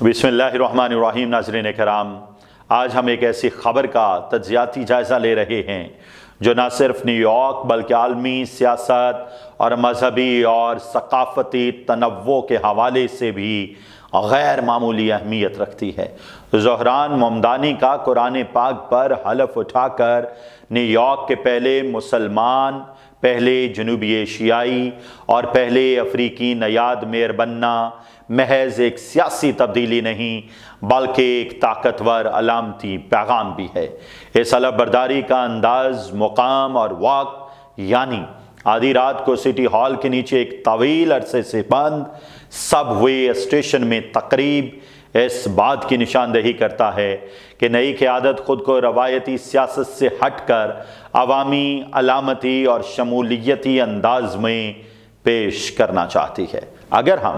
بسم اللہ الرحمن الرحیم۔ ناظرین کرام، آج ہم ایک ایسی خبر کا تجزیاتی جائزہ لے رہے ہیں جو نہ صرف نیو یارک بلکہ عالمی سیاست اور مذہبی اور ثقافتی تنوع کے حوالے سے بھی غیر معمولی اہمیت رکھتی ہے۔ زہران ممدانی کا قرآن پاک پر حلف اٹھا کر نیو یارک کے پہلے مسلمان، پہلے جنوبی ایشیائی اور پہلے افریقی نیاد میئر بننا محض ایک سیاسی تبدیلی نہیں بلکہ ایک طاقتور علامتی پیغام بھی ہے۔ اس حلف برداری کا انداز، مقام اور وقت، یعنی آدھی رات کو سٹی ہال کے نیچے ایک طویل عرصے سے بند سب وے اسٹیشن میں تقریب اس بات کی نشاندہی کرتا ہے کہ نئی قیادت خود کو روایتی سیاست سے ہٹ کر عوامی، علامتی اور شمولیتی انداز میں پیش کرنا چاہتی ہے۔ اگر ہم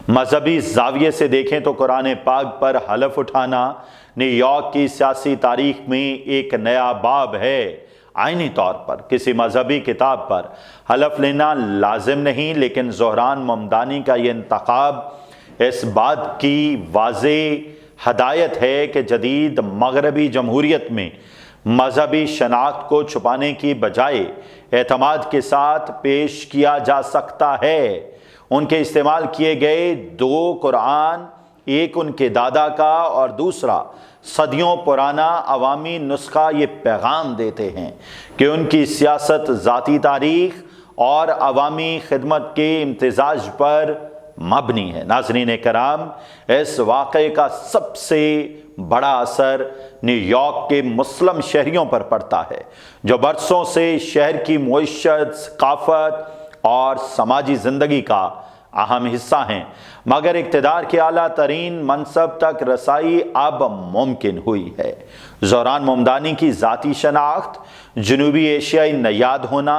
مذہبی زاویے سے دیکھیں تو قرآن پاک پر حلف اٹھانا نیو یارک کی سیاسی تاریخ میں ایک نیا باب ہے۔ آئینی طور پر کسی مذہبی کتاب پر حلف لینا لازم نہیں، لیکن زہران ممدانی کا یہ انتخاب اس بات کی واضح ہدایت ہے کہ جدید مغربی جمہوریت میں مذہبی شناخت کو چھپانے کی بجائے اعتماد کے ساتھ پیش کیا جا سکتا ہے۔ ان کے استعمال کیے گئے دو قرآن، ایک ان کے دادا کا اور دوسرا صدیوں پرانا عوامی نسخہ، یہ پیغام دیتے ہیں کہ ان کی سیاست ذاتی تاریخ اور عوامی خدمت کے امتزاج پر مبنی ہے۔ ناظرین کرام، اس واقعے کا سب سے بڑا اثر نیو یارک کے مسلم شہریوں پر پڑتا ہے جو برسوں سے شہر کی معیشت، ثقافت اور سماجی زندگی کا اہم حصہ ہیں، مگر اقتدار کے اعلیٰ ترین منصب تک رسائی اب ممکن ہوئی ہے۔ زہران ممدانی کی ذاتی شناخت، جنوبی ایشیائی نیاد ہونا،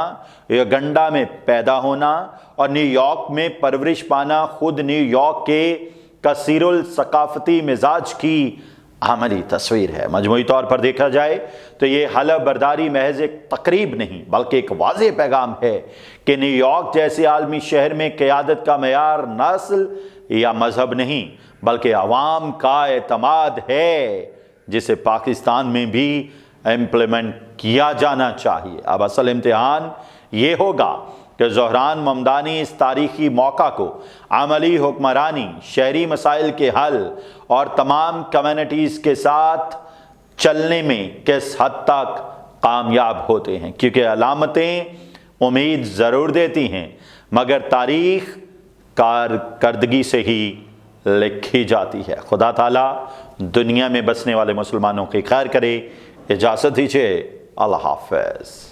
یوگنڈا میں پیدا ہونا اور نیو یارک میں پرورش پانا خود نیو یارک کے کثیر الثقافتی مزاج کی عملی تصویر ہے۔ مجموعی طور پر دیکھا جائے تو یہ حلف برداری محض ایک تقریب نہیں بلکہ ایک واضح پیغام ہے کہ نیو یارک جیسے عالمی شہر میں قیادت کا معیار نسل یا مذہب نہیں بلکہ عوام کا اعتماد ہے، جسے پاکستان میں بھی امپلیمنٹ کیا جانا چاہیے۔ اب اصل امتحان یہ ہوگا کہ زہران ممدانی اس تاریخی موقع کو عملی حکمرانی، شہری مسائل کے حل اور تمام کمیونٹیز کے ساتھ چلنے میں کس حد تک کامیاب ہوتے ہیں، کیونکہ علامتیں امید ضرور دیتی ہیں مگر تاریخ کارکردگی سے ہی لکھی جاتی ہے۔ خدا تعالیٰ دنیا میں بسنے والے مسلمانوں کی خیر کرے۔ اجازت دیجیے، اللہ حافظ۔